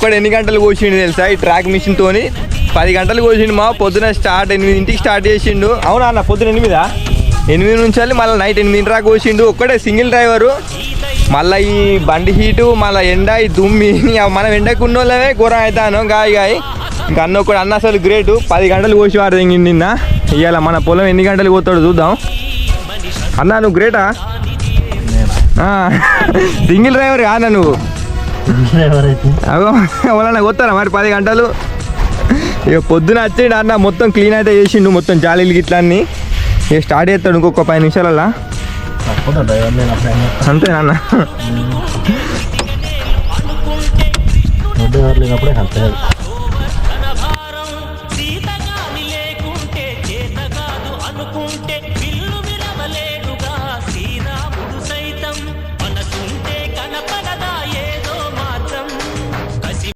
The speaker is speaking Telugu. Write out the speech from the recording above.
ఒక్కడు ఎన్ని గంటలు కోసిండు తెలుసా ఈ ట్రాక్ మిషన్ తోని 10 గంటలు కోసిండు మా పొద్దున స్టార్ట్ 8 స్టార్ట్ చేసిండు. అవునా అన్న పొద్దున 8 నుంచి మళ్ళీ నైట్ 8 దాకా కోసిండు. ఒక్కడే సింగిల్ డ్రైవరు. మళ్ళీ ఈ బండి హీటు మళ్ళీ ఎండ ఈ దుమ్మి మనం ఎండకు ఉన్న వాళ్ళమే ఘోరం అవుతాను గాయ. ఇంకా అన్న ఒకటి అన్న అసలు గ్రేటు 10 గంటలు కోసేవాడు నిన్న. ఇవాళ మన పొలం ఎన్ని గంటలు పోతాడు చూద్దాం. అన్నా నువ్వు గ్రేటా? సింగిల్ డ్రైవర్ కాదా నువ్వు? ఎవరన్నా కొత్తారా మరి 10 గంటలు? ఇక పొద్దున వచ్చేయండి అన్న మొత్తం క్లీన్ అయితే చేసిండు మొత్తం జాలీలు గిట్లా అన్ని. ఇక స్టార్ట్ చేస్తాడు ఇంకొక 5 నిమిషాలల్లా. అంతేనా అన్న?